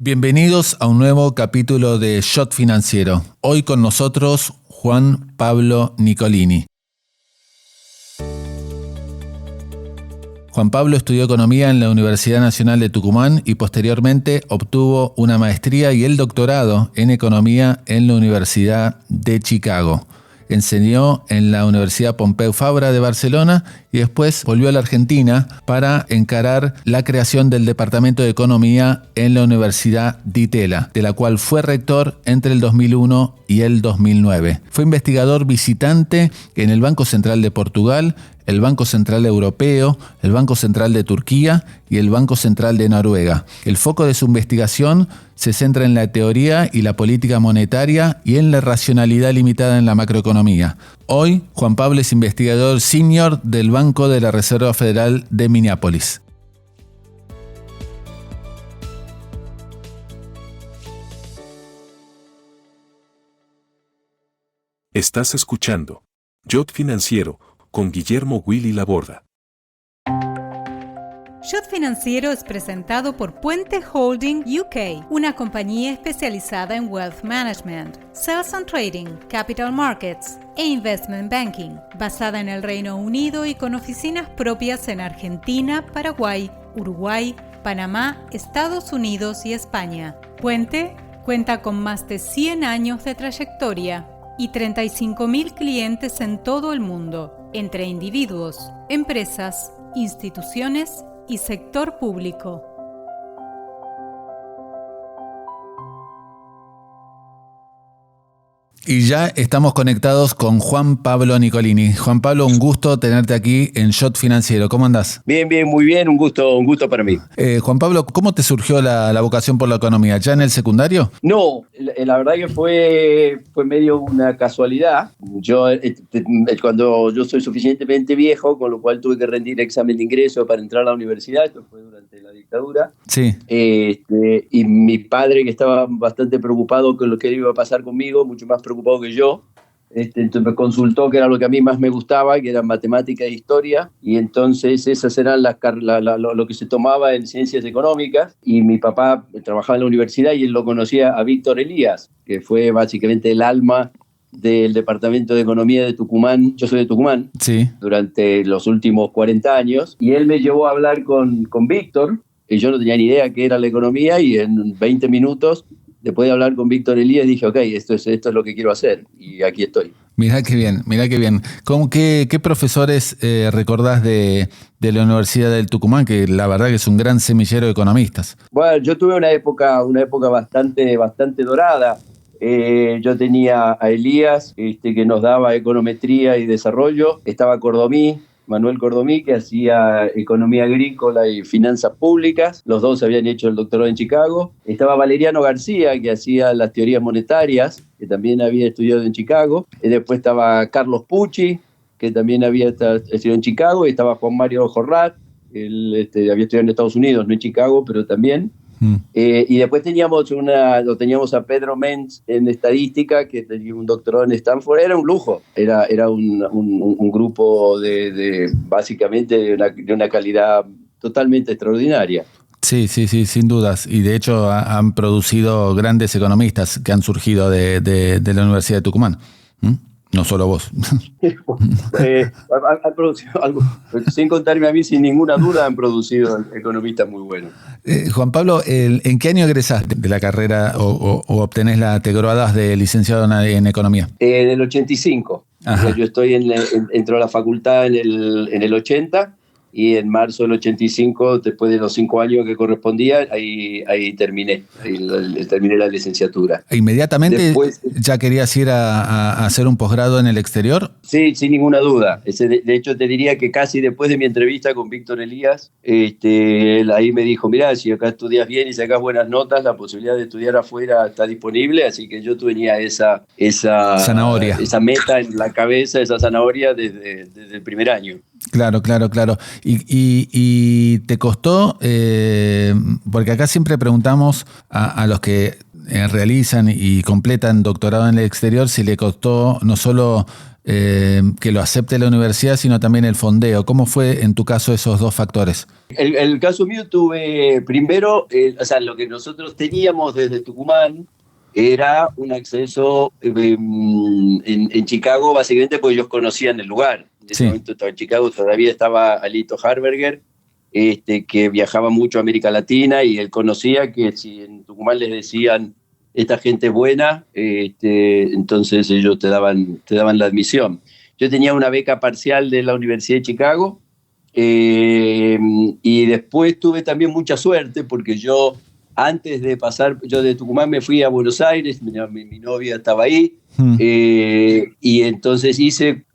Bienvenidos a un nuevo capítulo de Shot Financiero. Hoy con nosotros Juan Pablo Nicolini. Juan Pablo estudió Economía en la Universidad Nacional de Tucumán y posteriormente obtuvo una maestría y el doctorado en Economía en la Universidad de Chicago. Enseñó en la Universidad Pompeu Fabra de Barcelona y después volvió a la Argentina para encarar la creación del Departamento de Economía en la Universidad Di Tella, de la cual fue rector entre el 2001 y el 2009. Fue investigador visitante en el Banco Central de Portugal, el Banco Central Europeo, el Banco Central de Turquía y el Banco Central de Noruega. El foco de su investigación se centra en la teoría y la política monetaria y en la racionalidad limitada en la macroeconomía. Hoy, Juan Pablo es investigador senior del Banco de la Reserva Federal de Minneapolis. Estás escuchando Shot Financiero con Guillermo Willy Laborda. Shot Financiero es presentado por Puente Holding UK, una compañía especializada en Wealth Management, Sales and Trading, Capital Markets e Investment Banking, basada en el Reino Unido y con oficinas propias en Argentina, Paraguay, Uruguay, Panamá, Estados Unidos y España. Puente cuenta con más de 100 años de trayectoria y 35.000 clientes en todo el mundo, entre individuos, empresas, instituciones y sector público. Y ya estamos conectados con Juan Pablo Nicolini. Juan Pablo, un gusto tenerte aquí en Shot Financiero. ¿Cómo andás? Bien, muy bien, un gusto para mí. Juan Pablo, ¿cómo te surgió la vocación por la economía? ¿Ya en el secundario? No, la verdad que fue medio una casualidad. Cuando yo soy suficientemente viejo, con lo cual tuve que rendir examen de ingreso para entrar a la universidad, esto fue durante la dictadura. Sí. Y mi padre, que estaba bastante preocupado con lo que iba a pasar conmigo, mucho más preocupado que yo, entonces me consultó que era lo que a mí más me gustaba, que era matemática e historia, y entonces esas eran lo que se tomaba en ciencias económicas, y mi papá trabajaba en la universidad y él lo conocía a Víctor Elías, que fue básicamente el alma del Departamento de Economía de Tucumán. Yo soy de Tucumán, sí, durante los últimos 40 años, y él me llevó a hablar con Víctor, y yo no tenía ni idea qué era la economía, y en 20 minutos después de hablar con Víctor Elías dije, ok, esto es lo que quiero hacer, y aquí estoy. Mirá qué bien. ¿Qué profesores recordás de la Universidad del Tucumán, que la verdad que es un gran semillero de economistas? Bueno, yo tuve una época bastante dorada. Yo tenía a Elías, que nos daba econometría y desarrollo. Estaba Manuel Cordomí, que hacía economía agrícola y finanzas públicas. Los dos habían hecho el doctorado en Chicago. Estaba Valeriano García, que hacía las teorías monetarias, que también había estudiado en Chicago. Y después estaba Carlos Pucci, que también había estudiado en Chicago. Y estaba Juan Mario Jorrat, él había estudiado en Estados Unidos, no en Chicago, pero también. Y después teníamos a Pedro Menz en estadística, que tenía un doctorado en Stanford. Era un lujo, era un grupo básicamente de una calidad totalmente extraordinaria. Sí, sin dudas. Y de hecho han producido grandes economistas que han surgido de la Universidad de Tucumán. No solo vos. Han producido algo, sin contarme a mí, sin ninguna duda, han producido economistas muy buenos. Juan Pablo, ¿en qué año egresás de la carrera o te graduás de licenciado en economía? En el 85. Ajá. Yo entro a la facultad en el 80. Y en marzo del 85, después de los 5 años que correspondía, ahí terminé la licenciatura. ¿Inmediatamente después, ya querías ir a hacer un posgrado en el exterior? Sí, sin ninguna duda. De hecho, te diría que casi después de mi entrevista con Víctor Elías, él ahí me dijo, mirá, si acá estudias bien y sacas buenas notas, la posibilidad de estudiar afuera está disponible, así que yo tenía esa zanahoria, esa meta en la cabeza, esa zanahoria desde el primer año. Claro. Y te costó, porque acá siempre preguntamos a los que realizan y completan doctorado en el exterior si le costó no solo que lo acepte la universidad, sino también el fondeo. ¿Cómo fue en tu caso esos dos factores? El caso mío tuve primero, o sea, lo que nosotros teníamos desde Tucumán era un acceso en Chicago, básicamente porque ellos conocían el lugar. En ese momento estaba en Chicago, todavía estaba Alito Harberger, que viajaba mucho a América Latina, y él conocía que si en Tucumán les decían esta gente es buena, entonces ellos te daban la admisión. Yo tenía una beca parcial de la Universidad de Chicago, y después tuve también mucha suerte porque yo, antes de pasar, yo de Tucumán me fui a Buenos Aires, mi novia estaba ahí, y entonces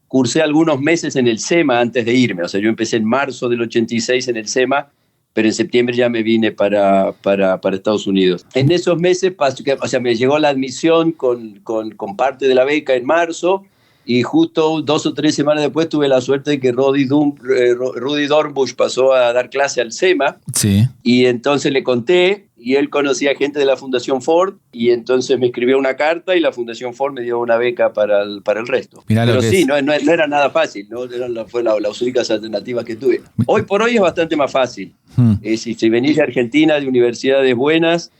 cursé algunos meses en el SEMA antes de irme. O sea, yo empecé en marzo del 86 en el SEMA, pero en septiembre ya me vine para Estados Unidos. En esos meses, o sea, me llegó la admisión con parte de la beca en marzo, y justo 2 o 3 semanas después tuve la suerte de que Rudy Dornbush pasó a dar clase al SEMA, y entonces le conté, y él conocía gente de la Fundación Ford, y entonces me escribió una carta y la Fundación Ford me dio una beca para el resto. Mirá, pero sí, no era nada fácil, ¿no? Fue las únicas alternativas que tuve. Hoy por hoy es bastante más fácil. Si venís de Argentina, de universidades buenas,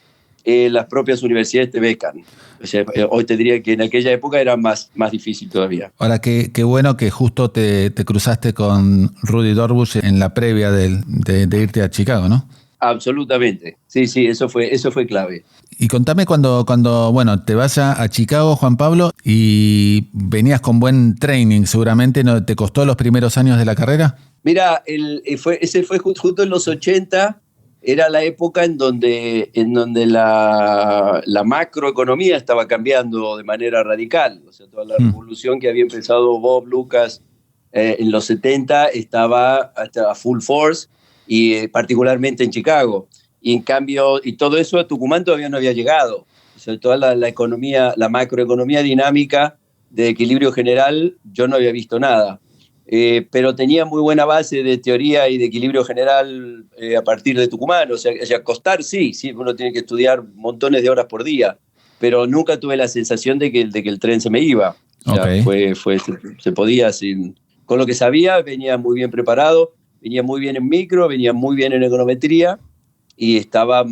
las propias universidades te becan. O sea, hoy te diría que en aquella época era más difícil todavía. Ahora, qué bueno que justo te cruzaste con Rudy Dornbush en la previa de irte a Chicago, ¿no? Absolutamente. Sí, eso fue clave. Y contame cuando bueno, te vas a Chicago, Juan Pablo, y venías con buen training, seguramente, ¿no? ¿Te costó los primeros años de la carrera? Mira, ese fue justo en los 80, era la época en donde la macroeconomía estaba cambiando de manera radical. O sea, toda la revolución que había empezado Bob Lucas en los 70 estaba hasta a full force, y particularmente en Chicago. Y en cambio, y todo eso a Tucumán todavía no había llegado. O sea, toda la economía, la macroeconomía dinámica de equilibrio general, yo no había visto nada. Pero tenía muy buena base de teoría y de equilibrio general a partir de Tucumán. O sea, costar sí, uno tiene que estudiar montones de horas por día, pero nunca tuve la sensación de que el tren se me iba. O sea, se podía, con lo que sabía, venía muy bien preparado, venía muy bien en micro, venía muy bien en econometría, y estaba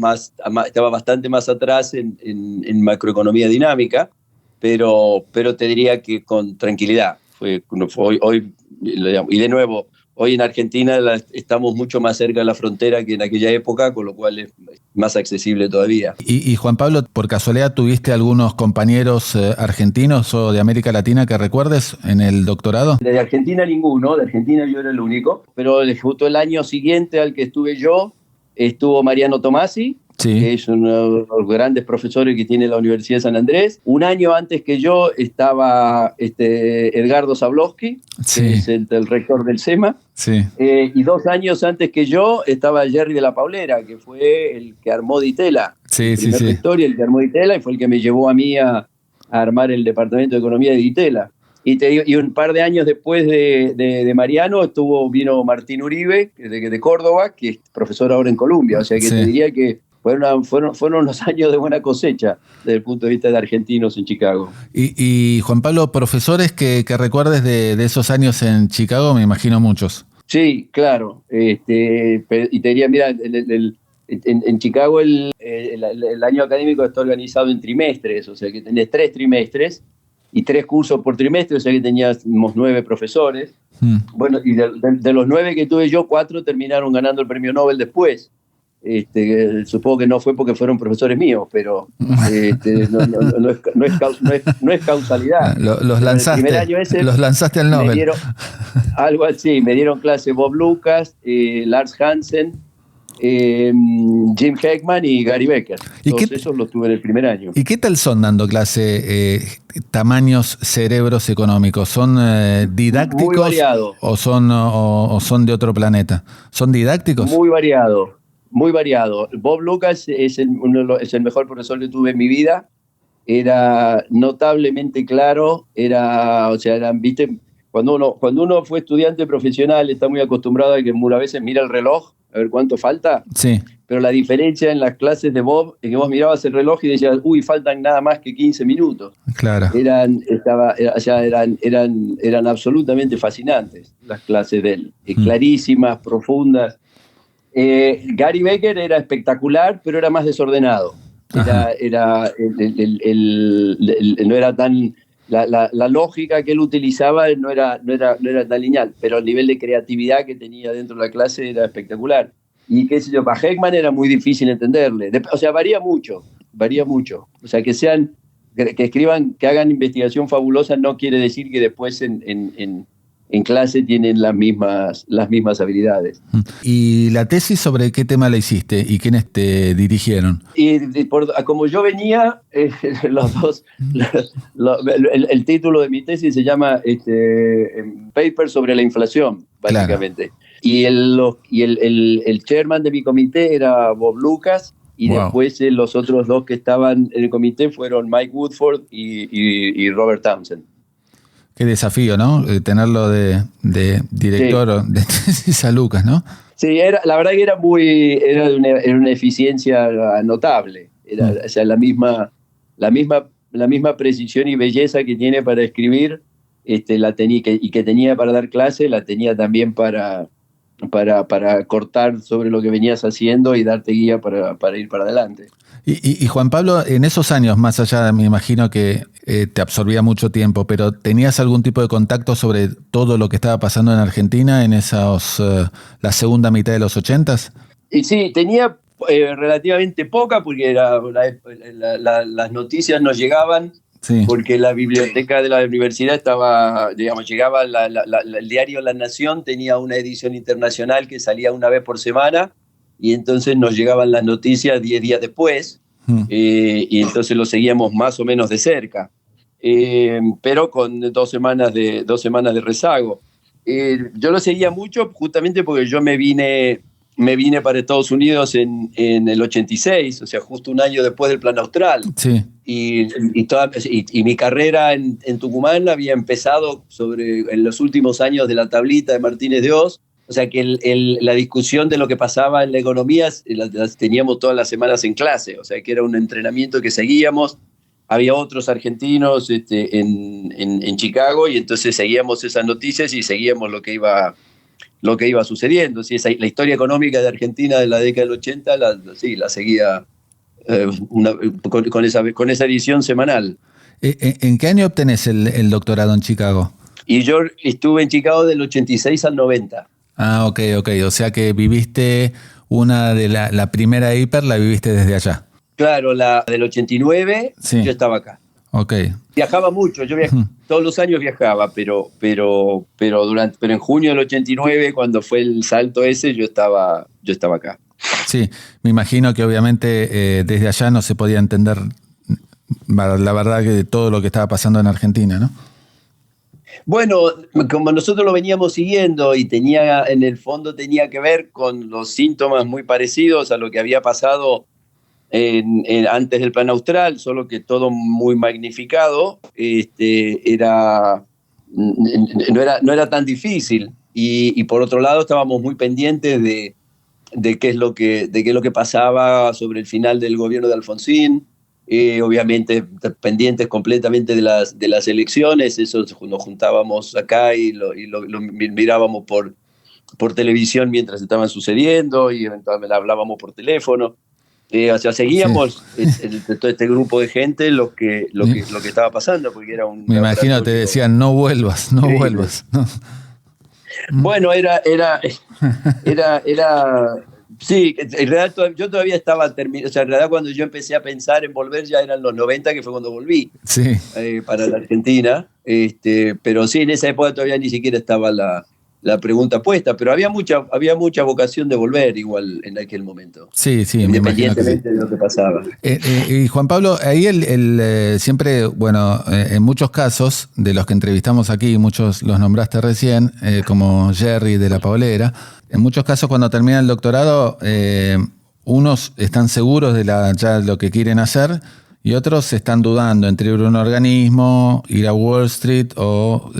bastante más atrás en macroeconomía dinámica, pero te diría que con tranquilidad. Fue hoy, y de nuevo, hoy en Argentina estamos mucho más cerca de la frontera que en aquella época, con lo cual es más accesible todavía. Y Juan Pablo, ¿por casualidad tuviste algunos compañeros argentinos o de América Latina que recuerdes en el doctorado? De Argentina ninguno, de Argentina yo era el único, pero justo el año siguiente al que estuve yo, estuvo Mariano Tomasi, que es uno de los grandes profesores que tiene la Universidad de San Andrés. Un año antes que yo estaba Edgardo Zablowski, que es el rector del SEMA. Y 2 años antes que yo estaba Jerry de la Paulera, que fue el que armó Ditela. El que armó Ditela, y fue el que me llevó a mí a armar el Departamento de Economía de Ditela. Y un par de años después de Mariano vino Martín Uribe, de Córdoba, que es profesor ahora en Columbia. O sea que te diría que fueron unos años de buena cosecha desde el punto de vista de argentinos en Chicago. Y Juan Pablo, profesores que recuerdes de esos años en Chicago, me imagino muchos. Sí, claro. Y te diría, mira, en Chicago el año académico está organizado en trimestres, o sea que tenés 3 trimestres y 3 cursos por trimestre, o sea que teníamos 9 profesores. Bueno, y de los 9 que tuve yo, 4 terminaron ganando el premio Nobel después. Supongo que no fue porque fueron profesores míos, pero no es causalidad. Los lanzaste al Nobel. Algo así, me dieron clase Bob Lucas, Lars Hansen, Jim Heckman y Gary Becker. Todos esos los tuve en el primer año. ¿Y qué tal son dando clase tamaños cerebros económicos? ¿Son didácticos? Muy variado. ¿O son de otro planeta? ¿Son didácticos? Muy variado. Muy variado. Bob Lucas es el mejor profesor que tuve en mi vida. Era notablemente claro. ¿Viste? Cuando uno fue estudiante profesional, está muy acostumbrado a que a veces mira el reloj a ver cuánto falta. pero la diferencia en las clases de Bob es que vos mirabas el reloj y decías, uy, faltan nada más que 15 minutos. Claro. Eran absolutamente fascinantes las clases de él, clarísimas, profundas. Gary Becker era espectacular, pero era más desordenado. No era tan... La lógica que él utilizaba no era tan lineal, pero el nivel de creatividad que tenía dentro de la clase era espectacular. Y qué sé yo, para Heckman era muy difícil entenderle. O sea, varía mucho. O sea, que escriban, que hagan investigación fabulosa no quiere decir que después en clase tienen las mismas habilidades. ¿Y la tesis sobre qué tema la hiciste y quiénes te dirigieron? Como yo venía, los dos, el título de mi tesis se llama Paper sobre la inflación, básicamente. Claro. Y el chairman de mi comité era Bob Lucas, y después los otros dos que estaban en el comité fueron Mike Woodford y Robert Townsend. Qué desafío, ¿no? Tenerlo de director de tesis a Lucas, ¿no? Sí, la verdad que era una eficiencia notable. O sea, la misma precisión y belleza que tiene para escribir, la tenía, y que tenía para dar clase, la tenía también para cortar sobre lo que venías haciendo y darte guía para ir para adelante. Y Juan Pablo, en esos años, más allá, me imagino que te absorbía mucho tiempo, pero ¿tenías algún tipo de contacto sobre todo lo que estaba pasando en Argentina en la segunda mitad de los 80s? Y sí, tenía relativamente poca, porque las noticias nos llegaban, sí, porque la biblioteca de la universidad llegaba el diario La Nación, tenía una edición internacional que salía una vez por semana, y entonces nos llegaban las noticias 10 días después, y entonces lo seguíamos más o menos de cerca, pero con 2 semanas de rezago. Yo lo seguía mucho justamente porque yo me vine para Estados Unidos en el 86, o sea, justo un año después del Plan Austral. Sí. Y mi carrera en Tucumán había empezado en los últimos años de la tablita de Martínez de Oz. O sea que la discusión de lo que pasaba en la economía las teníamos todas las semanas en clase. O sea que era un entrenamiento que seguíamos. Había otros argentinos en Chicago, y entonces seguíamos esas noticias y seguíamos lo que iba sucediendo. Sí, la historia económica de Argentina de la década del 80 la seguía con esa edición semanal. ¿En qué año obtenés el doctorado en Chicago? Y yo estuve en Chicago del 86 al 90. Ah, ok. O sea que viviste la primera hiper, la viviste desde allá. Claro, la del 89, sí. Yo estaba acá. Ok. Viajaba mucho, todos los años viajaba, pero en junio del 89, cuando fue el salto ese, yo estaba acá. Sí, me imagino que obviamente desde allá no se podía entender la verdad que todo lo que estaba pasando en Argentina, ¿no? Bueno, como nosotros lo veníamos siguiendo y en el fondo tenía que ver con los síntomas muy parecidos a lo que había pasado antes del Plan Austral, solo que todo muy magnificado, no era tan difícil. Y por otro lado estábamos muy pendientes de qué es lo que pasaba sobre el final del gobierno de Alfonsín. Obviamente pendientes completamente de las elecciones. Eso nos juntábamos acá y lo mirábamos por televisión mientras estaban sucediendo, y eventualmente hablábamos por teléfono. O sea, seguíamos, sí, todo este grupo de gente lo que estaba pasando, porque era un... Me imagino te decían, no vuelvas, sí, vuelvas. No. Bueno, era sí, en realidad yo todavía estaba terminando. O sea, en realidad cuando yo empecé a pensar en volver ya eran los 90, que fue cuando volví, sí, para la Argentina. Pero sí, en esa época todavía ni siquiera estaba la pregunta puesta, pero había mucha vocación de volver igual en aquel momento. Sí, independientemente de lo que pasaba. Y Juan Pablo, ahí siempre, bueno, en muchos casos de los que entrevistamos aquí, muchos los nombraste recién, como Jerry de La Paulera, en muchos casos cuando termina el doctorado, unos están seguros de ya lo que quieren hacer, y otros están dudando entre ir a un organismo, ir a Wall Street o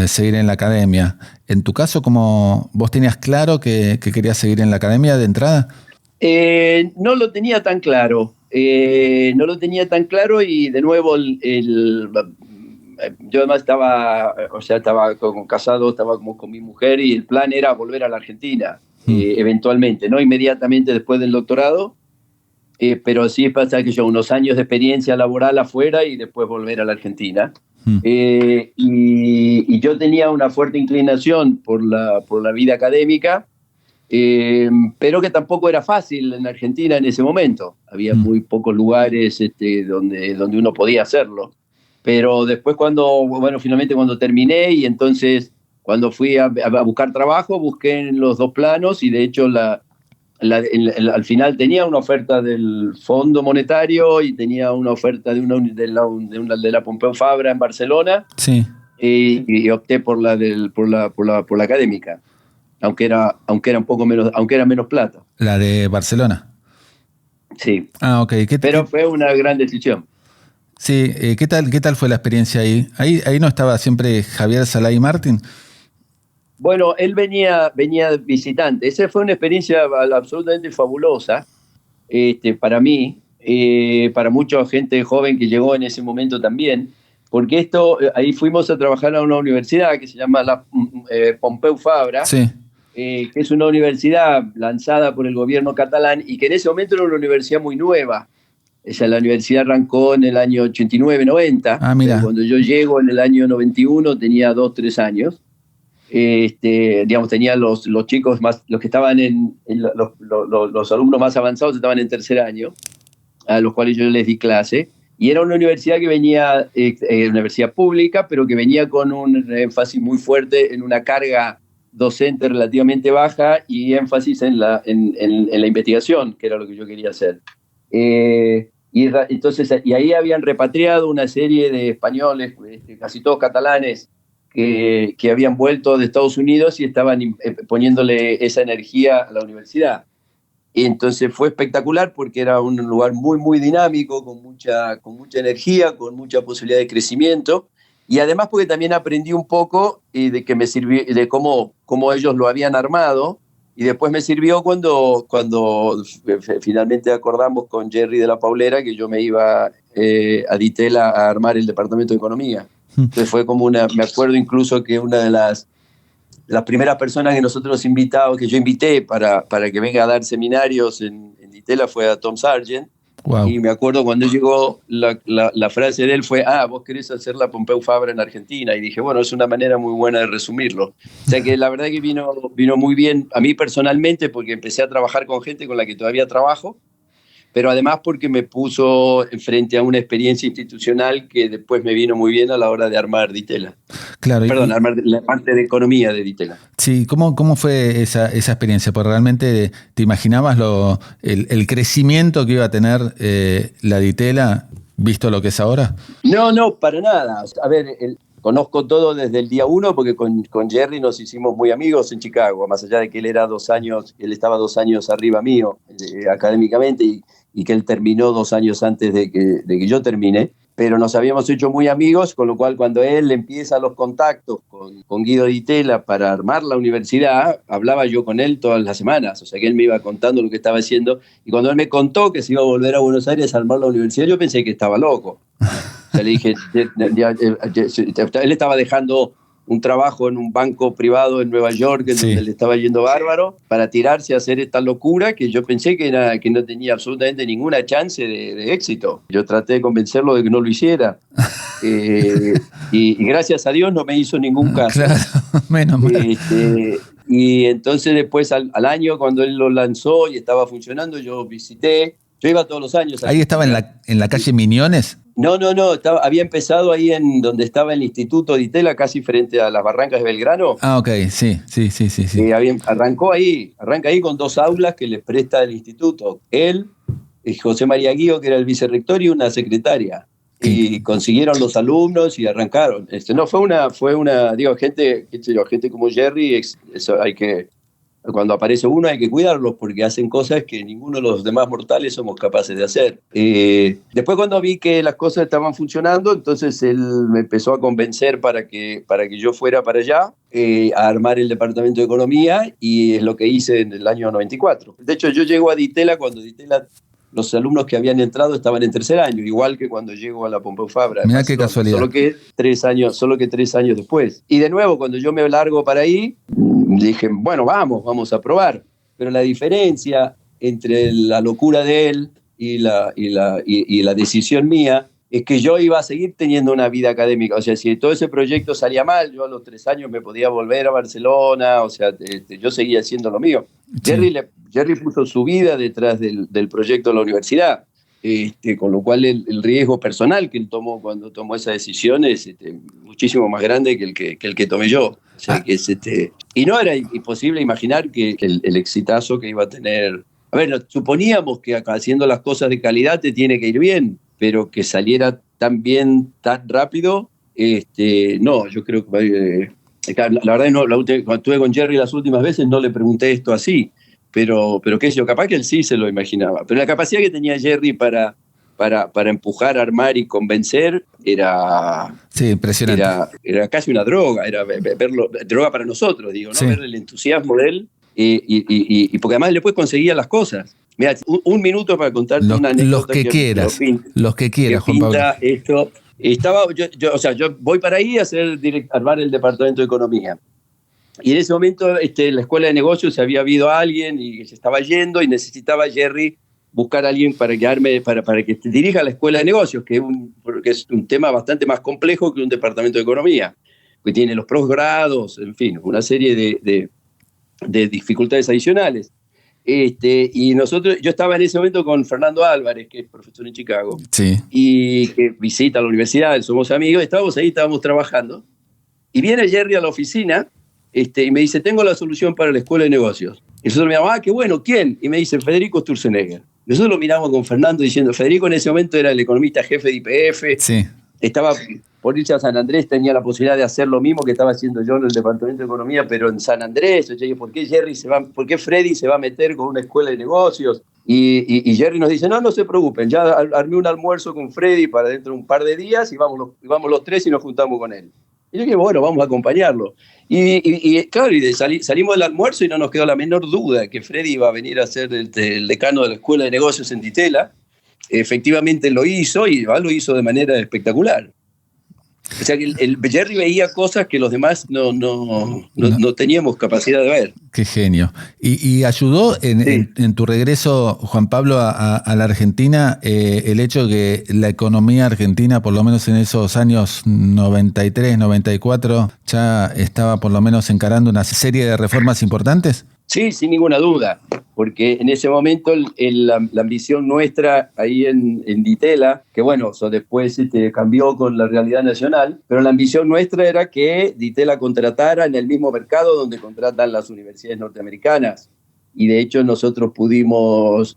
seguir en la academia. En tu caso, ¿vos tenías claro que querías seguir en la academia de entrada? No lo tenía tan claro. No lo tenía tan claro y de nuevo yo además estaba casado, estaba como con mi mujer y el plan era volver a la Argentina eventualmente, no inmediatamente después del doctorado, pero sí pasa que yo unos años de experiencia laboral afuera y después volver a la Argentina. Y yo tenía una fuerte inclinación por la vida académica, pero que tampoco era fácil en Argentina en ese momento. Había muy pocos lugares donde uno podía hacerlo. Pero después finalmente cuando terminé y entonces cuando fui a buscar trabajo, busqué en los dos planos y de hecho al final tenía una oferta del Fondo Monetario y tenía una oferta de la Pompeu Fabra en Barcelona. Sí. Y opté por la académica, aunque era un poco menos, aunque era menos plata. La de Barcelona. Sí. Ah, ok. Pero fue una gran decisión. Sí, ¿qué tal fue la experiencia ahí? Ahí no estaba siempre Javier Salay Martín. Bueno, él venía visitante. Esa fue una experiencia absolutamente fabulosa para mí, para mucha gente joven que llegó en ese momento también, porque ahí fuimos a trabajar a una universidad que se llama la Pompeu Fabra, sí. Que es una universidad lanzada por el gobierno catalán y que en ese momento era una universidad muy nueva. La universidad arrancó en el año 89-90. Ah, mira. Cuando yo llego en el año 91 tenía 2-3 años. Tenía los chicos los que estaban los alumnos más avanzados estaban en tercer año, a los cuales yo les di clase. Y era una universidad que venía, universidad pública, pero que venía con un énfasis muy fuerte en una carga docente relativamente baja y énfasis en la investigación, que era lo que yo quería hacer. Y ahí habían repatriado una serie de españoles, casi todos catalanes, que habían vuelto de Estados Unidos y estaban poniéndole esa energía a la universidad. Y entonces fue espectacular porque era un lugar muy, muy dinámico, con mucha energía, con mucha posibilidad de crecimiento. Y además porque también aprendí un poco de que me sirvió, de cómo ellos lo habían armado. Y después me sirvió cuando finalmente acordamos con Jerry de la Paulera que yo me iba a Ditela a armar el departamento de economía. Entonces fue como me acuerdo incluso que una de las primeras personas que yo invité para que venga a dar seminarios en Ditela fue a Tom Sargent. Wow. Y me acuerdo cuando llegó, la frase de él fue: vos querés hacer la Pompeu Fabra en Argentina. Y dije, bueno, es una manera muy buena de resumirlo. O sea que la verdad que vino muy bien a mí personalmente, porque empecé a trabajar con gente con la que todavía trabajo, pero además porque me puso frente a una experiencia institucional que después me vino muy bien a la hora de armar Ditela. Claro. Perdón, armar la parte de economía de Ditela. Sí, ¿cómo fue esa experiencia? Porque realmente te imaginabas el crecimiento que iba a tener la Ditela, visto lo que es ahora. No, para nada. A ver, conozco todo desde el día uno porque con Jerry nos hicimos muy amigos en Chicago, más allá de que él estaba 2 años arriba mío académicamente y que él terminó 2 años antes de que yo termine, pero nos habíamos hecho muy amigos, con lo cual cuando él empieza los contactos con Guido Ditela para armar la universidad, hablaba yo con él todas las semanas, o sea que él me iba contando lo que estaba haciendo, y cuando él me contó que se iba a volver a Buenos Aires a armar la universidad, yo pensé que estaba loco. O sea, le dije, él estaba dejando un trabajo en un banco privado en Nueva York, donde le estaba yendo bárbaro, para tirarse a hacer esta locura que yo pensé que no tenía absolutamente ninguna chance de éxito. Yo traté de convencerlo de que no lo hiciera. Y gracias a Dios no me hizo ningún caso. Claro, menos mal. Y entonces después al año, cuando él lo lanzó y estaba funcionando, yo visité. Yo iba todos los años. ¿Ahí estaba en la calle Miñones? No, había empezado ahí en donde estaba el Instituto Ditela, casi frente a las Barrancas de Belgrano. Ah, ok, sí. Arranca ahí con 2 aulas que les presta el instituto. Él, José María Guío, que era el vicerrector, y una secretaria. Y consiguieron los alumnos y arrancaron. Fue una, gente como Jerry, eso hay que cuando aparece uno hay que cuidarlos porque hacen cosas que ninguno de los demás mortales somos capaces de hacer. Después cuando vi que las cosas estaban funcionando, entonces él me empezó a convencer para que yo fuera para allá, a armar el departamento de economía, y es lo que hice en el año 94. De hecho, yo llego a Ditela cuando Ditela, los alumnos que habían entrado estaban en tercer año, igual que cuando llego a la Pompeu Fabra. Mirá qué casualidad. Solo que 3 años después. Y de nuevo, cuando yo me largo para ahí, dije, bueno, vamos a probar. Pero la diferencia entre la locura de él y la decisión mía es que yo iba a seguir teniendo una vida académica. O sea, si todo ese proyecto salía mal, yo a los 3 años me podía volver a Barcelona, o sea, yo seguía haciendo lo mío. Sí. Jerry puso su vida detrás del proyecto de la universidad, con lo cual el riesgo personal que él tomó cuando tomó esa decisión es muchísimo más grande que el que tomé yo. O sea, que y no era imposible imaginar que el exitazo que iba a tener. A ver, suponíamos que acá, haciendo las cosas de calidad te tiene que ir bien, pero que saliera tan bien, tan rápido, no, yo creo que la verdad no, cuando estuve con Jerry las últimas veces no le pregunté esto así, pero qué sé yo, capaz que él sí se lo imaginaba. Pero la capacidad que tenía Jerry para empujar, armar y convencer era, sí, impresionante. Era casi una droga, era verlo, droga para nosotros, digo, ¿no? Sí. Ver el entusiasmo de él y porque además después conseguía las cosas. Mira, un minuto para contarte una anécdota. Los que quieras, Juan Pablo. Esto, yo voy para ahí a armar el departamento de economía. Y en ese momento la escuela de negocios se había habido a alguien y se estaba yendo y necesitaba Jerry buscar a alguien para que dirija la escuela de negocios, que es un tema bastante más complejo que un departamento de economía, que tiene los posgrados, en fin, una serie de dificultades adicionales. Y yo estaba en ese momento con Fernando Álvarez, que es profesor en Chicago, sí, y que visita la universidad, somos amigos, estábamos trabajando, y viene Jerry a la oficina, y me dice, tengo la solución para la escuela de negocios. Y nosotros miramos, qué bueno, ¿quién? Y me dice, Federico Sturzenegger. Nosotros lo miramos con Fernando diciendo, Federico en ese momento era el economista jefe de YPF, sí, estaba por irse a San Andrés, tenía la posibilidad de hacer lo mismo que estaba haciendo yo en el departamento de economía, pero en San Andrés. Yo dije, ¿por qué Freddy se va a meter con una escuela de negocios? Y Jerry nos dice, no se preocupen, ya armé un almuerzo con Freddy para dentro de un par de días y vamos los 3 y nos juntamos con él. Y yo dije, bueno, vamos a acompañarlo. Y claro, salimos del almuerzo y no nos quedó la menor duda que Freddy iba a venir a ser el decano de la escuela de negocios en Ditela. Efectivamente lo hizo y lo hizo de manera espectacular. O sea que el Jerry veía cosas que los demás no teníamos capacidad de ver. Qué genio. ¿Y ayudó en tu regreso, Juan Pablo, a la Argentina el hecho de que la economía argentina, por lo menos en esos años 93, 94, ya estaba por lo menos encarando una serie de reformas importantes? Sí, sin ninguna duda, porque en ese momento la ambición nuestra ahí en Ditela, que bueno, eso después cambió con la realidad nacional, pero la ambición nuestra era que Ditela contratara en el mismo mercado donde contratan las universidades norteamericanas. Y de hecho nosotros pudimos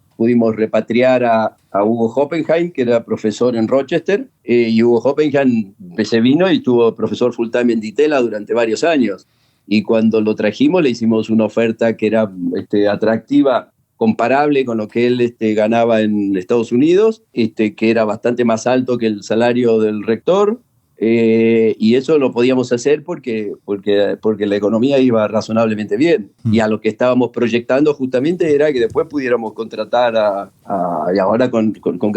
repatriar a Hugo Hoppenheim, que era profesor en Rochester, y Hugo Hoppenheim se vino y estuvo profesor full time en Ditela durante varios años. Y cuando lo trajimos le hicimos una oferta que era atractiva, comparable con lo que él ganaba en Estados Unidos, que era bastante más alto que el salario del rector, y eso lo podíamos hacer porque la economía iba razonablemente bien. Y a lo que estábamos proyectando justamente era que después pudiéramos contratar y ahora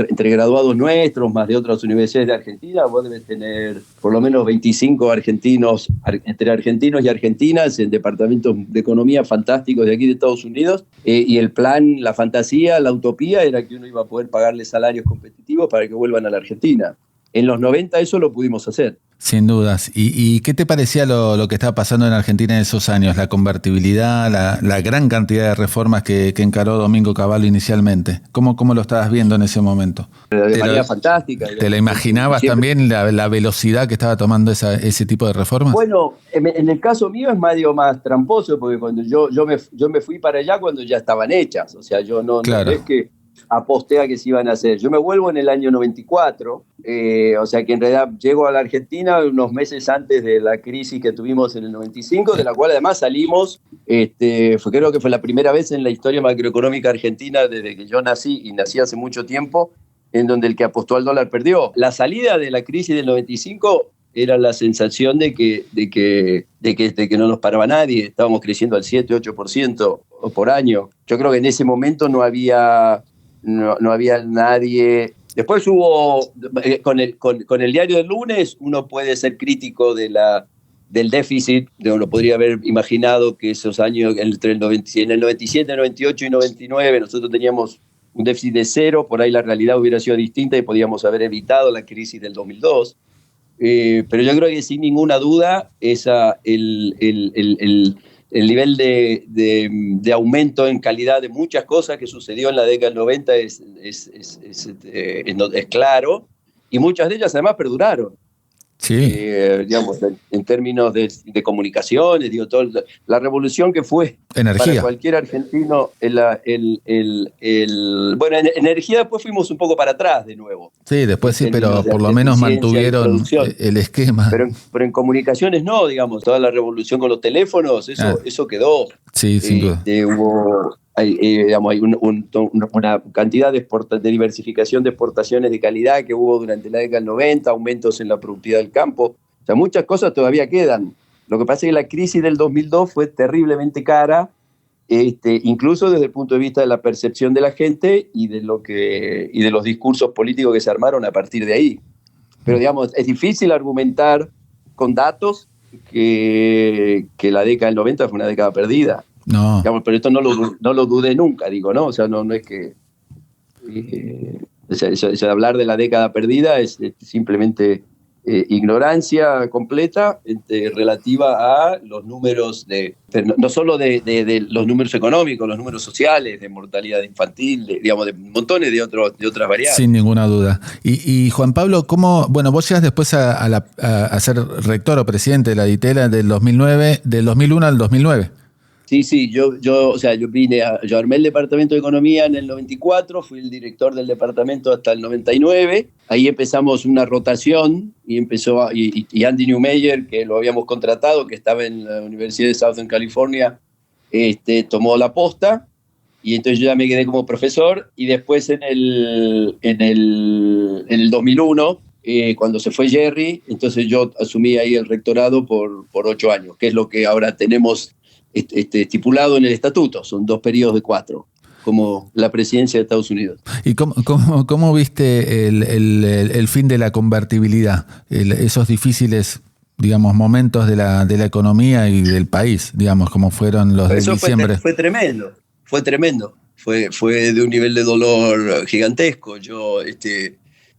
entre graduados nuestros, más de otras universidades de Argentina, vos debes tener por lo menos 25 argentinos, entre argentinos y argentinas, en departamentos de economía fantásticos de aquí de Estados Unidos, y el plan, la fantasía, la utopía era que uno iba a poder pagarles salarios competitivos para que vuelvan a la Argentina. En los 90 eso lo pudimos hacer. Sin dudas. ¿Y qué te parecía lo que estaba pasando en Argentina en esos años? La convertibilidad, la gran cantidad de reformas que encaró Domingo Cavallo inicialmente. ¿Cómo lo estabas viendo en ese momento? De manera fantástica. ¿Te la imaginabas también la velocidad que estaba tomando ese tipo de reformas? Bueno, en el caso mío es medio más tramposo, porque cuando yo me fui para allá cuando ya estaban hechas. O sea, yo no es que aposté a que se iban a hacer. Yo me vuelvo en el año 94, o sea que en realidad llego a la Argentina unos meses antes de la crisis que tuvimos en el 95, de la cual además salimos, creo que fue la primera vez en la historia macroeconómica argentina desde que yo nací, y nací hace mucho tiempo, en donde el que apostó al dólar perdió. La salida de la crisis del 95 era la sensación de que no nos paraba nadie, estábamos creciendo al 7-8% por año. Yo creo que en ese momento no había nadie. Después hubo, con el diario del lunes, uno puede ser crítico del déficit, uno podría haber imaginado que esos años, en el 97, 98 y 99, nosotros teníamos un déficit de 0, por ahí la realidad hubiera sido distinta y podíamos haber evitado la crisis del 2002. Pero yo creo que sin ninguna duda el nivel de aumento en calidad de muchas cosas que sucedió en la década del 90 es claro, y muchas de ellas además perduraron. Sí. Digamos, en términos de comunicaciones, la revolución que fue energía para cualquier argentino, bueno, en energía después fuimos un poco para atrás de nuevo. Sí, después sí, pero por lo menos mantuvieron el esquema. Pero en comunicaciones no, digamos, toda la revolución con los teléfonos, eso quedó. Sí, sin duda. Hay una cantidad de diversificación de exportaciones de calidad que hubo durante la década del 90, aumentos en la productividad del campo. O sea, muchas cosas todavía quedan. Lo que pasa es que la crisis del 2002 fue terriblemente cara, incluso desde el punto de vista de la percepción de la gente y de los discursos políticos que se armaron a partir de ahí. Pero, digamos, es difícil argumentar con datos que la década del 90 fue una década perdida. No. Digamos, pero esto no lo dudé nunca, digo, ¿no? O sea, no es que... eso de hablar de la década perdida es simplemente ignorancia completa relativa a los números no solo de los números económicos, los números sociales, de mortalidad infantil, digamos, de montones de otras variables. Sin ninguna duda. Y Juan Pablo, vos llegas después a ser rector o presidente de la DITELA del 2001 al 2009. Sí, yo armé el departamento de economía en el 94, fui el director del departamento hasta el 99, ahí empezamos una rotación y Andy Neumeyer, que lo habíamos contratado, que estaba en la Universidad de Southern California, tomó la posta, y entonces yo ya me quedé como profesor, y después en el 2001, cuando se fue Jerry, entonces yo asumí ahí el rectorado por 8 años, que es lo que ahora tenemos estipulado en el estatuto, son 2 periodos de 4, como la presidencia de Estados Unidos. ¿Y cómo viste el fin de la convertibilidad? Esos difíciles, digamos, momentos de la economía y del país, digamos, como fueron los de diciembre. Fue tremendo, fue de un nivel de dolor gigantesco. Yo,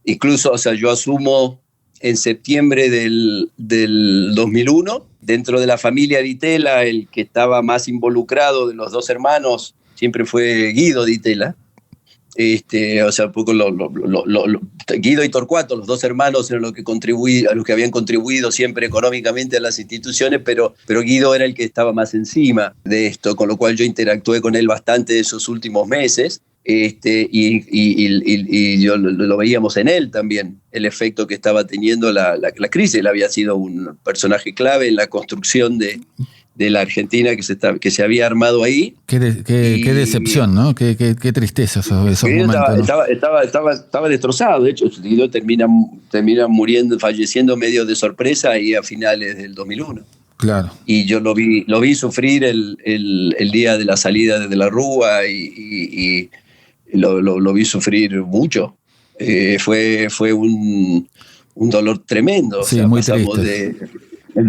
incluso, yo asumo en septiembre del 2001, dentro de la familia DITELA, el que estaba más involucrado de los 2 hermanos siempre fue Guido DITELA. Un poco Guido y Torcuato, los 2 hermanos, eran los que habían contribuido siempre económicamente a las instituciones, pero Guido era el que estaba más encima de esto, con lo cual yo interactué con él bastante esos últimos meses. Y yo lo veíamos en él también, el efecto que estaba teniendo la crisis. Él había sido un personaje clave en la construcción de la Argentina que se había armado ahí. Qué decepción, ¿no? Qué tristeza esos momentos. Estaba destrozado. De hecho, Guido termina falleciendo medio de sorpresa ahí a finales del 2001. Claro. Y yo lo vi sufrir el día de la salida de la Rúa y lo vi sufrir mucho. Fue un dolor tremendo. Sí, muy pasamos de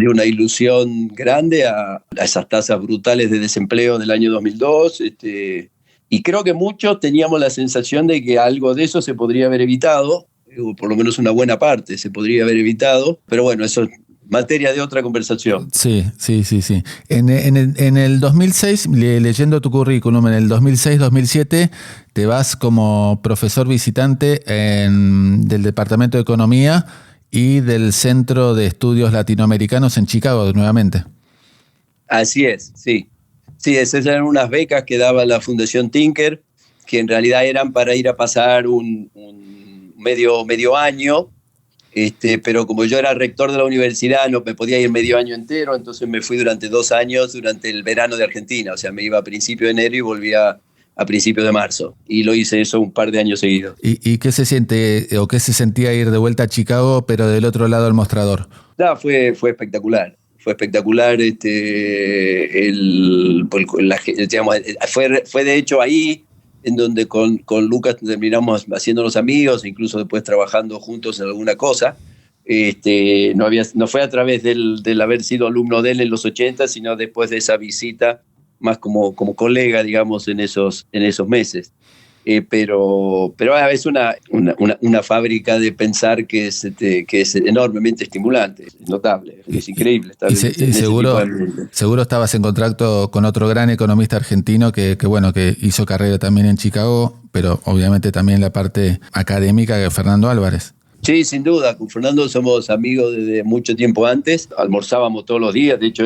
una ilusión grande a esas tasas brutales de desempleo del año 2002. Y creo que muchos teníamos la sensación de que algo de eso se podría haber evitado, o por lo menos una buena parte se podría haber evitado. Pero bueno, eso es materia de otra conversación. Sí. En el 2006, leyendo tu currículum, en el 2006-2007 te vas como profesor visitante del Departamento de Economía y del Centro de Estudios Latinoamericanos en Chicago nuevamente. Así es, sí. Sí, esas eran unas becas que daba la Fundación Tinker, que en realidad eran para ir a pasar un medio año, pero como yo era rector de la universidad no me podía ir medio año entero, entonces me fui durante 2 años durante el verano de Argentina, o sea, me iba a principio de enero y volvía a principios de marzo, y lo hice eso un par de años seguidos. ¿Y qué se siente o qué se sentía ir de vuelta a Chicago, pero del otro lado del mostrador? No, fue espectacular. Fue espectacular, fue de hecho ahí en donde con Lucas terminamos haciéndonos amigos, incluso después trabajando juntos en alguna cosa. No fue a través del haber sido alumno de él en los 80, sino después de esa visita, más como colega, digamos, en esos meses. Pero es una fábrica de pensar que es enormemente estimulante, es notable, es increíble. Y seguro estabas en contacto con otro gran economista argentino que hizo carrera también en Chicago, pero obviamente también la parte académica, de Fernando Álvarez. Sí, sin duda, con Fernando somos amigos desde mucho tiempo antes, almorzábamos todos los días, de hecho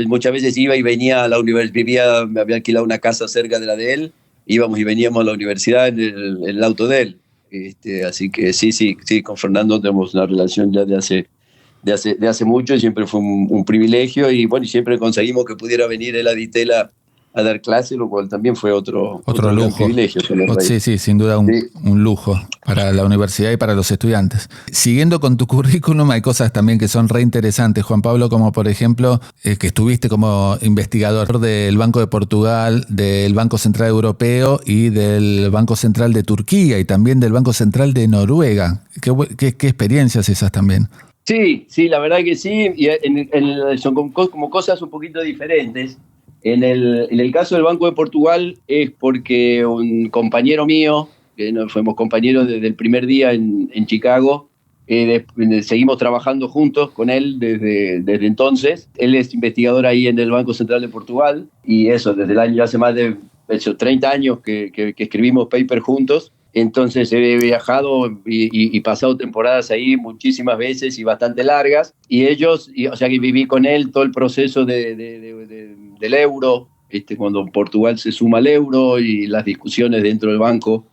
muchas veces iba y venía a la universidad, me había alquilado una casa cerca de la de él, íbamos y veníamos a la universidad en el auto de él. Así que sí, con Fernando tenemos una relación ya de hace mucho, y siempre fue un privilegio, y bueno, siempre conseguimos que pudiera venir él a Ditela a dar clase, lo cual también fue otro lujo. Privilegio. Sí, sin duda un lujo para la universidad y para los estudiantes. Siguiendo con tu currículum, hay cosas también que son re interesantes, Juan Pablo, como por ejemplo que estuviste como investigador del Banco de Portugal, del Banco Central Europeo y del Banco Central de Turquía, y también del Banco Central de Noruega. ¿Qué experiencias esas también? Sí, la verdad que sí, y son como cosas un poquito diferentes. En el caso del Banco de Portugal es porque un compañero mío, que fuimos compañeros desde el primer día en Chicago, seguimos trabajando juntos con él desde entonces. Él es investigador ahí en el Banco Central de Portugal, y eso, desde el año, hace más de 30 años que escribimos paper juntos. Entonces he viajado y pasado temporadas ahí muchísimas veces y bastante largas, o sea que viví con él todo el proceso del euro, cuando Portugal se suma al euro, y las discusiones dentro del banco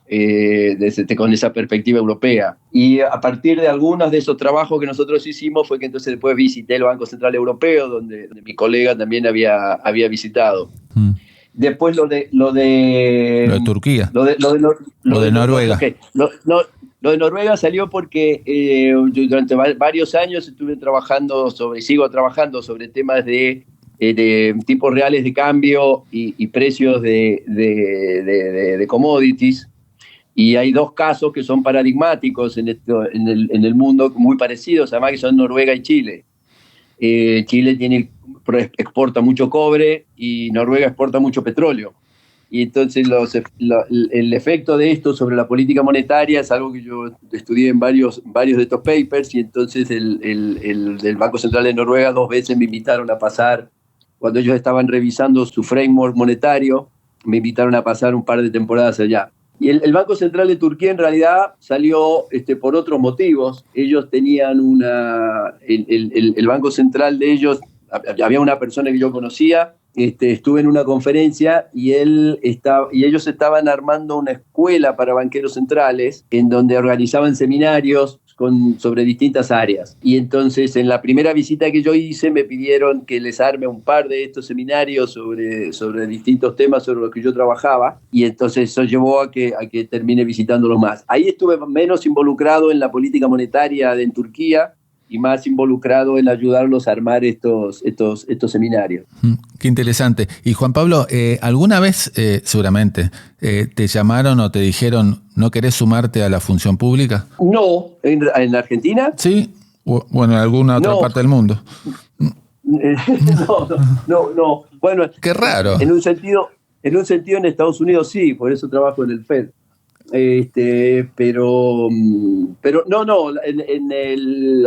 con esa perspectiva europea. Y a partir de algunos de esos trabajos que nosotros hicimos fue que entonces después visité el Banco Central Europeo, donde mi colega también había visitado. Después lo de Turquía. Lo de Noruega. Okay. Lo de Noruega salió porque yo durante varios años sigo trabajando sobre temas de tipos reales de cambio y precios de commodities. Y hay 2 casos que son paradigmáticos en el mundo, muy parecidos, además, que son Noruega y Chile. Chile exporta mucho cobre y Noruega exporta mucho petróleo. Y entonces el efecto de esto sobre la política monetaria es algo que yo estudié en varios de estos papers, y entonces el Banco Central de Noruega 2 veces me invitaron a pasar, cuando ellos estaban revisando su framework monetario, me invitaron a pasar un par de temporadas allá. Y el Banco Central de Turquía en realidad salió por otros motivos. Ellos tenían el Banco Central de ellos, había una persona que yo conocía, estuve en una conferencia y ellos estaban armando una escuela para banqueros centrales en donde organizaban seminarios sobre distintas áreas. Y entonces en la primera visita que yo hice me pidieron que les arme un par de estos seminarios sobre distintos temas sobre los que yo trabajaba, y entonces eso llevó a que termine visitándolos más. Ahí estuve menos involucrado en la política monetaria en Turquía y más involucrado en ayudarlos a armar estos seminarios. Qué interesante. Y Juan Pablo, ¿alguna vez, seguramente, te llamaron o te dijeron, ¿no querés sumarte a la función pública? No, ¿en Argentina? Sí, bueno, en alguna otra parte del mundo. No. Bueno, qué raro. En un sentido en Estados Unidos sí, por eso trabajo en el Fed. Pero no,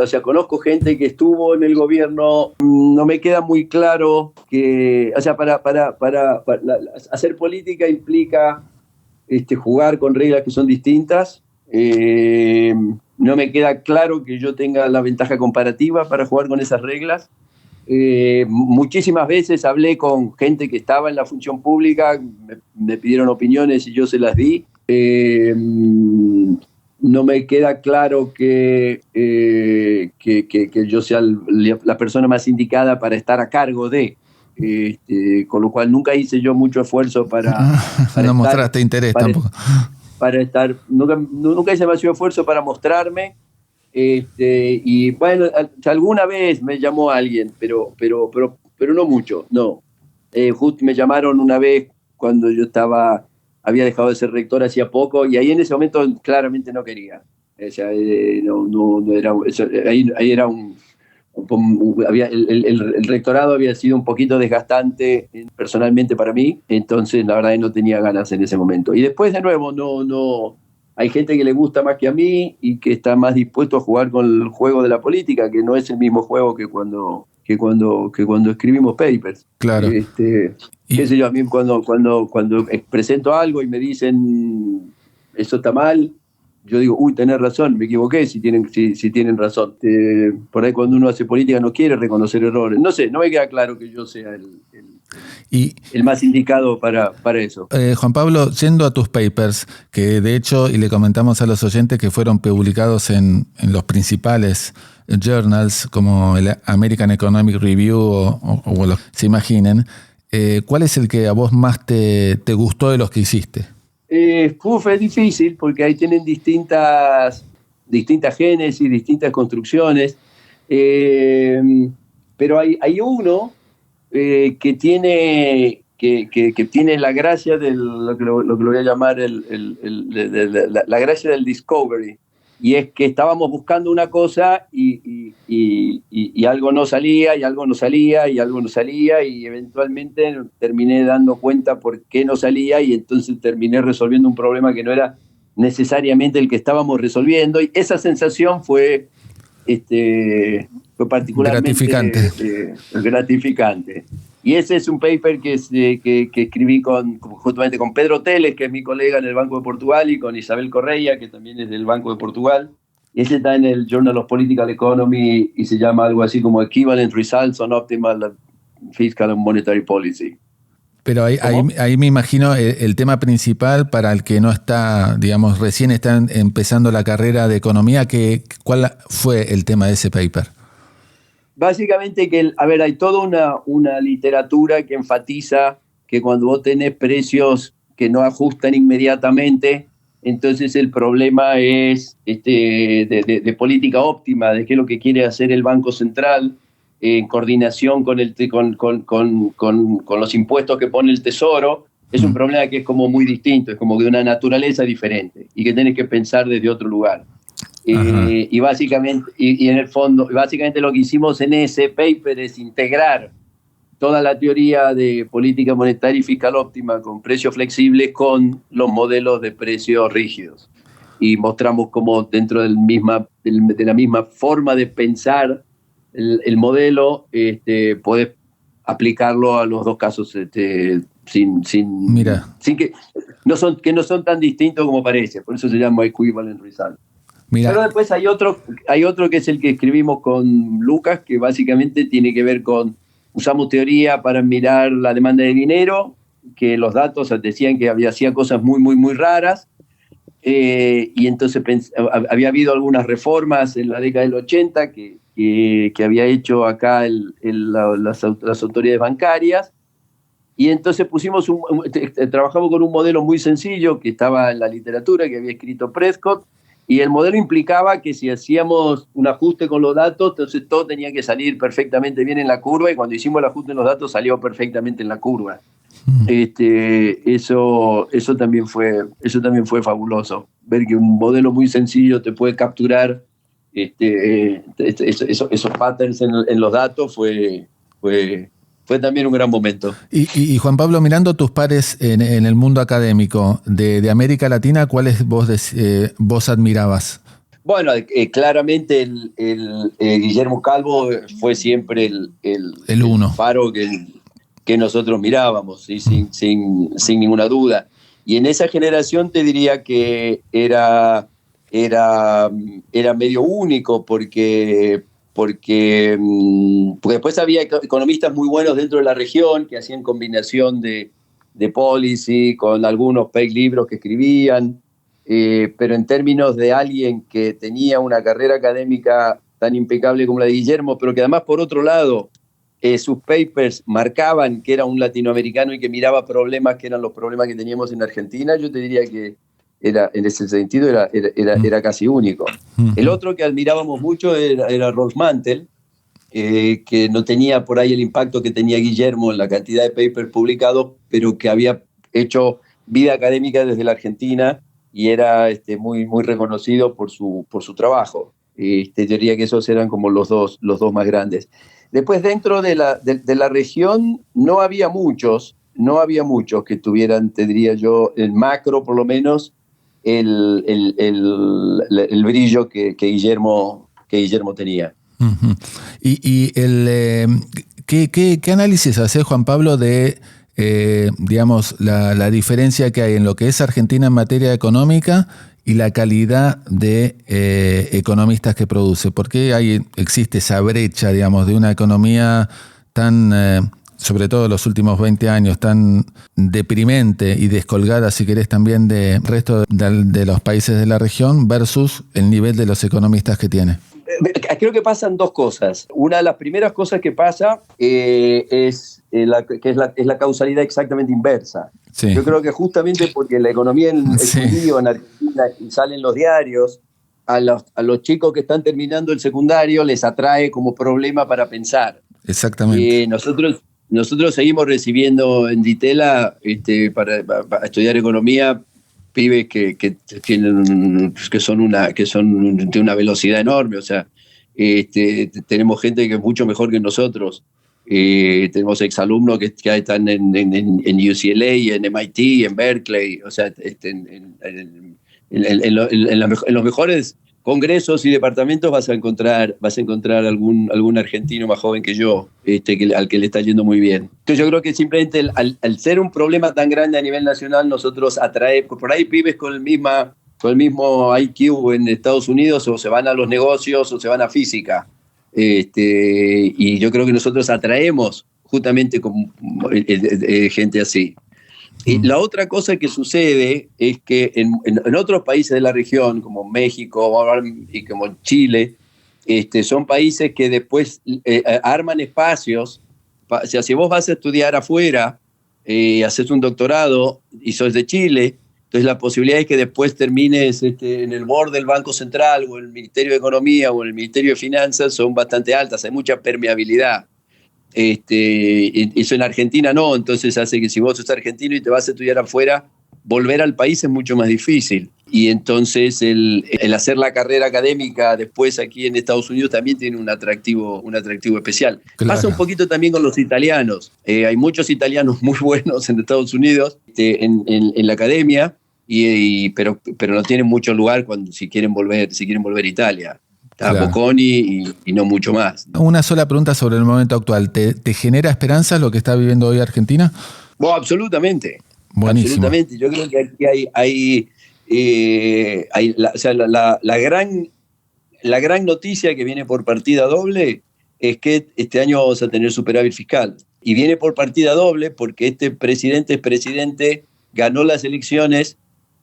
o sea, conozco gente que estuvo en el gobierno. No me queda muy claro que, o sea, para hacer política implica jugar con reglas que son distintas. No me queda claro que yo tenga la ventaja comparativa para jugar con esas reglas. Muchísimas veces hablé con gente que estaba en la función pública, me pidieron opiniones y yo se las di. No me queda claro que yo sea la persona más indicada para estar a cargo de, con lo cual nunca hice yo mucho esfuerzo para no mostraste interés tampoco. Para estar, nunca hice demasiado esfuerzo para mostrarme. Y bueno, alguna vez me llamó alguien, pero no mucho, no. Justo me llamaron una vez cuando yo había dejado de ser rector hacía poco, y ahí en ese momento claramente no quería. O sea, no era, ahí era el rectorado había sido un poquito desgastante personalmente para mí, entonces la verdad no tenía ganas en ese momento. Y después de nuevo, no hay gente que le gusta más que a mí y que está más dispuesto a jugar con el juego de la política, que no es el mismo juego que cuando escribimos papers. Claro. Qué sé yo, a mí cuando presento algo y me dicen eso está mal, yo digo, tenés razón, me equivoqué, si tienen razón. Por ahí cuando uno hace política no quiere reconocer errores. No sé, no me queda claro que yo sea el más indicado para eso. Juan Pablo, yendo a tus papers, que de hecho, y le comentamos a los oyentes que fueron publicados en los principales journals como el American Economic Review o lo que se imaginen, ¿cuál es el que a vos más te gustó de los que hiciste? Es difícil porque ahí tienen distintas génesis, distintas construcciones, pero hay uno que tiene la gracia lo que lo voy a llamar la gracia del discovery, y es que estábamos buscando una cosa y algo no salía, y algo no salía, y algo no salía, y eventualmente terminé dando cuenta por qué no salía, y entonces terminé resolviendo un problema que no era necesariamente el que estábamos resolviendo, y esa sensación fue particularmente gratificante. Y ese es un paper que escribí justamente con Pedro Teles, que es mi colega en el Banco de Portugal, y con Isabel Correia, que también es del Banco de Portugal. Ese está en el Journal of Political Economy y se llama algo así como Equivalent Results on Optimal Fiscal and Monetary Policy. Pero ahí me imagino el tema principal para el que no está, digamos, recién está empezando la carrera de economía, ¿cuál fue el tema de ese paper? Básicamente hay toda una literatura que enfatiza que cuando vos tenés precios que no ajustan inmediatamente, entonces el problema es de política óptima, de qué es lo que quiere hacer el Banco Central en coordinación con los impuestos que pone el Tesoro. Es un problema que es como muy distinto, es como de una naturaleza diferente y que tenés que pensar desde otro lugar. Y básicamente, en el fondo, básicamente lo que hicimos en ese paper es integrar toda la teoría de política monetaria y fiscal óptima con precios flexibles con los modelos de precios rígidos. Y mostramos cómo dentro de la misma forma de pensar el modelo, podés aplicarlo a los dos casos sin que no son tan distintos como parece. Por eso se llama equivalent result. Mira. Pero después hay otro que es el que escribimos con Lucas, que básicamente tiene que ver con, usamos teoría para mirar la demanda de dinero, que los datos decían que hacía cosas muy, muy, muy raras, y entonces había habido algunas reformas en la década del 80 que había hecho acá las autoridades bancarias, y entonces trabajamos con un modelo muy sencillo que estaba en la literatura, que había escrito Prescott, y el modelo implicaba que si hacíamos un ajuste con los datos, entonces todo tenía que salir perfectamente bien en la curva, y cuando hicimos el ajuste en los datos salió perfectamente en la curva. Eso también fue fabuloso, ver que un modelo muy sencillo te puede capturar esos patterns en los datos fue también un gran momento. Y Juan Pablo, mirando tus pares en el mundo académico de América Latina, ¿cuáles vos admirabas? Bueno, claramente Guillermo Calvo fue siempre el uno. faro que nosotros mirábamos, ¿sí? sin ninguna duda. Y en esa generación te diría que era medio único porque porque después había economistas muy buenos dentro de la región que hacían combinación de policy con algunos libros que escribían, pero en términos de alguien que tenía una carrera académica tan impecable como la de Guillermo, pero que además, por otro lado, sus papers marcaban que era un latinoamericano y que miraba problemas que eran los problemas que teníamos en Argentina, yo te diría que en ese sentido era casi único. El otro que admirábamos mucho era Rolf Mantel, que no tenía por ahí el impacto que tenía Guillermo en la cantidad de papers publicados, pero que había hecho vida académica desde la Argentina y era muy, muy reconocido por su trabajo. Yo diría que esos eran como los dos más grandes. Después, dentro de la región no había muchos que tuvieran, te diría yo, el macro por lo menos, el brillo que Guillermo tenía. Uh-huh. ¿Qué análisis hace, Juan Pablo, de digamos la diferencia que hay en lo que es Argentina en materia económica y la calidad de economistas que produce? ¿Por qué existe esa brecha, digamos, de una economía tan, sobre todo en los últimos 20 años, tan deprimente y descolgada, si querés, también del resto de los países de la región versus el nivel de los economistas que tiene? Creo que pasan dos cosas. Una de las primeras cosas que pasa es la causalidad exactamente inversa. Sí. Yo creo que justamente porque la economía en Argentina y salen los diarios, a los chicos que están terminando el secundario les atrae como problema para pensar. Exactamente. Nosotros seguimos recibiendo en Ditela para estudiar economía pibes que son de una velocidad enorme, o sea, tenemos gente que es mucho mejor que nosotros. Tenemos exalumnos que están en UCLA, en MIT, en Berkeley, o sea, en los mejores congresos y departamentos vas a encontrar algún argentino más joven que yo, al que le está yendo muy bien. Entonces yo creo que simplemente al ser un problema tan grande a nivel nacional, nosotros atraemos, por ahí pibes con el mismo IQ en Estados Unidos, o se van a los negocios o se van a física. Y yo creo que nosotros atraemos justamente gente así. Y la otra cosa que sucede es que en otros países de la región, como México y como Chile, son países que después arman espacios. O sea, si vos vas a estudiar afuera, haces un doctorado y sos de Chile, entonces la posibilidad es que después termines en el board del Banco Central o el Ministerio de Economía o el Ministerio de Finanzas son bastante altas, hay mucha permeabilidad. Eso en Argentina no, entonces hace que si vos sos argentino y te vas a estudiar afuera, volver al país es mucho más difícil. Y entonces el hacer la carrera académica después aquí en Estados Unidos también tiene un atractivo especial. Claro. Pasa un poquito también con los italianos. Hay muchos italianos muy buenos en Estados Unidos en la academia, pero no tienen mucho lugar si quieren volver a Italia. Claro. Bocconi y no mucho más. Una sola pregunta sobre el momento actual. ¿Te genera esperanza lo que está viviendo hoy Argentina? Bueno, absolutamente. Buenísimo. Absolutamente. Yo creo que aquí la gran noticia que viene por partida doble es que este año vamos a tener superávit fiscal. Y viene por partida doble porque este presidente ganó las elecciones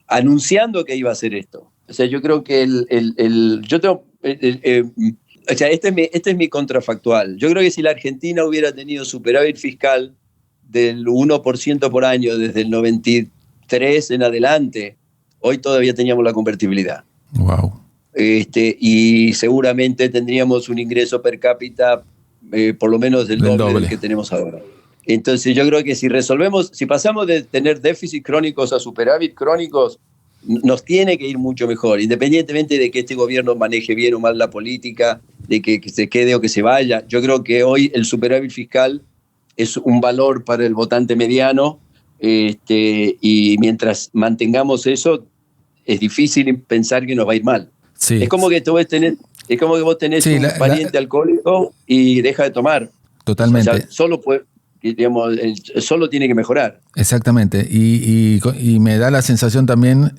anunciando que iba a hacer esto. O sea, yo creo que este es mi contrafactual. Yo creo que si la Argentina hubiera tenido superávit fiscal del 1% por año desde el 93 en adelante, hoy todavía teníamos la convertibilidad. Wow. Y seguramente tendríamos un ingreso per cápita por lo menos del doble del que tenemos ahora. Entonces yo creo que si pasamos de tener déficit crónicos a superávit crónicos, nos tiene que ir mucho mejor, independientemente de que este gobierno maneje bien o mal la política, de que se quede o que se vaya. Yo creo que hoy el superávit fiscal es un valor para el votante mediano, y mientras mantengamos eso, es difícil pensar que nos va a ir mal. Sí. Es como que vos tenés un pariente alcohólico y deja de tomar. Totalmente. O sea, solo tiene que mejorar. Exactamente. Y me da la sensación también,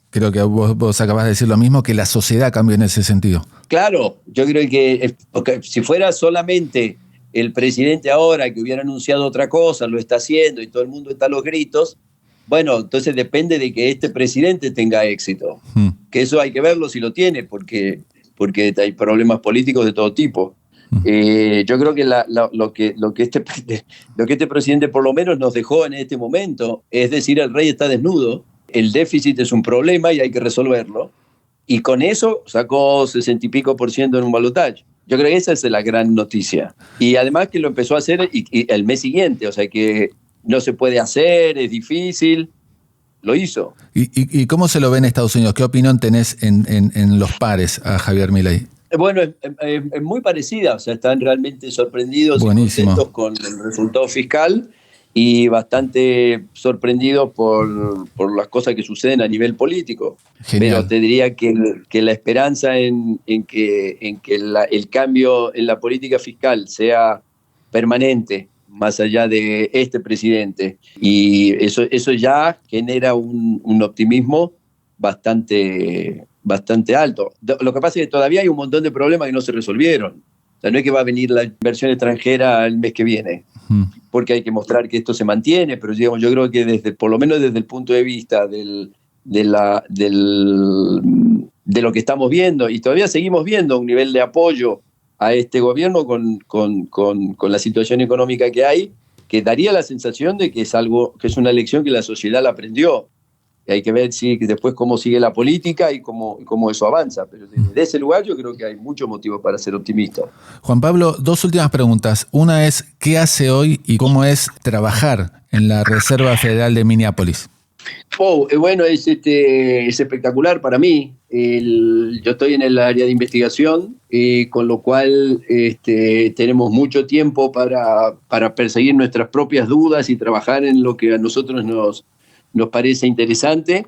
creo que vos acabás de decir lo mismo, que la sociedad cambió en ese sentido. Claro, yo creo que si fuera solamente el presidente ahora que hubiera anunciado otra cosa, lo está haciendo y todo el mundo está a los gritos, bueno, entonces depende de que este presidente tenga éxito. Que eso hay que verlo si lo tiene, porque hay problemas políticos de todo tipo. Yo creo que lo que este presidente por lo menos nos dejó en este momento, es decir, el rey está desnudo, el déficit es un problema y hay que resolverlo, y con eso sacó 60 y pico % en un balotaje. Yo creo que esa es la gran noticia. Y además que lo empezó a hacer y el mes siguiente, o sea que no se puede hacer, es difícil, lo hizo. ¿Y cómo se lo ve en Estados Unidos? ¿Qué opinión tenés en los pares a Javier Milei? Bueno, es muy parecida, o sea, están realmente sorprendidos Buenísimo. y contentos con el resultado fiscal y bastante sorprendidos por las cosas que suceden a nivel político. Genial. Pero te diría que la esperanza en que el cambio en la política fiscal sea permanente, más allá de este presidente, y eso ya genera un optimismo bastante alto. Lo que pasa es que todavía hay un montón de problemas que no se resolvieron. O sea, no es que va a venir la inversión extranjera el mes que viene, porque hay que mostrar que esto se mantiene, pero digamos, yo creo que por lo menos desde el punto de vista de lo que estamos viendo, y todavía seguimos viendo un nivel de apoyo a este gobierno con la situación económica que hay, que daría la sensación de que es una lección que la sociedad la aprendió. Hay que ver después cómo sigue la política y cómo eso avanza. Pero desde ese lugar yo creo que hay mucho motivo para ser optimista. Juan Pablo, 2 últimas preguntas. Una es, ¿qué hace hoy y cómo es trabajar en la Reserva Federal de Minneapolis? Bueno, es espectacular para mí. Yo estoy en el área de investigación, con lo cual tenemos mucho tiempo para perseguir nuestras propias dudas y trabajar en lo que a nosotros nos parece interesante.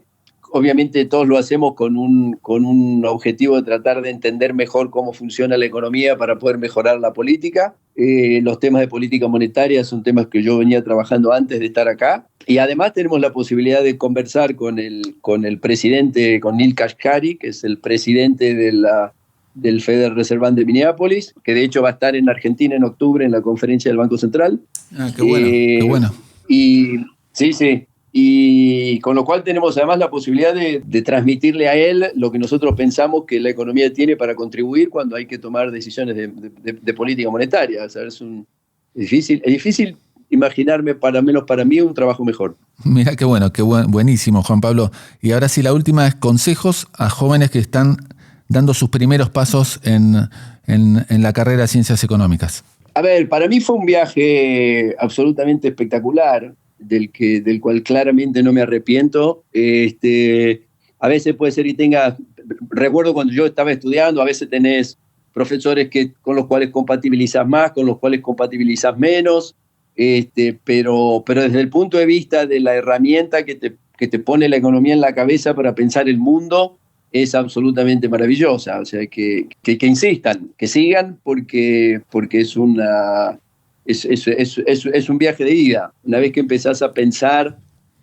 Obviamente todos lo hacemos con un objetivo de tratar de entender mejor cómo funciona la economía para poder mejorar la política. Los temas de política monetaria son temas que yo venía trabajando antes de estar acá. Y además tenemos la posibilidad de conversar con el presidente, con Neel Kashkari, que es el presidente del Federal Reserve Bank de Minneapolis, que de hecho va a estar en Argentina en octubre en la conferencia del Banco Central. Qué bueno, qué bueno. Y sí. Y con lo cual tenemos además la posibilidad de transmitirle a él lo que nosotros pensamos que la economía tiene para contribuir cuando hay que tomar decisiones de política monetaria. O sea, es difícil imaginarme, menos para mí, un trabajo mejor. Mira qué bueno, buenísimo, Juan Pablo. Y ahora sí, la última es consejos a jóvenes que están dando sus primeros pasos en la carrera de Ciencias Económicas. A ver, para mí fue un viaje absolutamente espectacular, del cual claramente no me arrepiento. A veces puede ser que recuerdo cuando yo estaba estudiando, a veces tenés profesores con los cuales compatibilizas más, con los cuales compatibilizas menos, pero desde el punto de vista de la herramienta que te pone la economía en la cabeza para pensar el mundo, es absolutamente maravillosa. O sea, que insistan, que sigan, porque es un viaje de ida. Una vez que empezás a pensar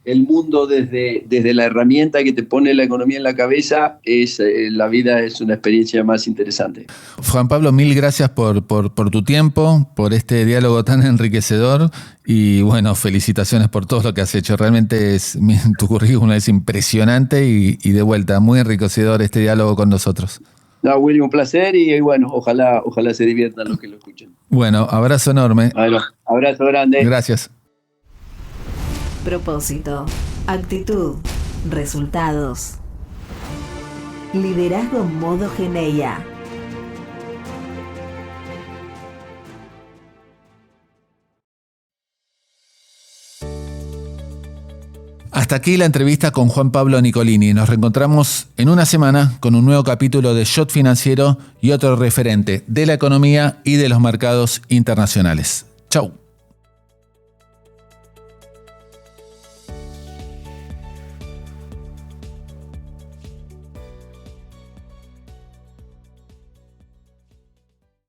el mundo desde la herramienta que te pone la economía en la cabeza, la vida es una experiencia más interesante. Juan Pablo, mil gracias por tu tiempo, por este diálogo tan enriquecedor y bueno, felicitaciones por todo lo que has hecho. Realmente tu currículum es impresionante y de vuelta, muy enriquecedor este diálogo con nosotros. No, Willy, un placer y bueno, ojalá se diviertan los que lo escuchen. Bueno, abrazo enorme. Bueno, abrazo grande. Gracias. Propósito, actitud, resultados. Liderazgo modo Geneia. Hasta aquí la entrevista con Juan Pablo Nicolini. Nos reencontramos en una semana con un nuevo capítulo de Shot Financiero y otro referente de la economía y de los mercados internacionales. Chau.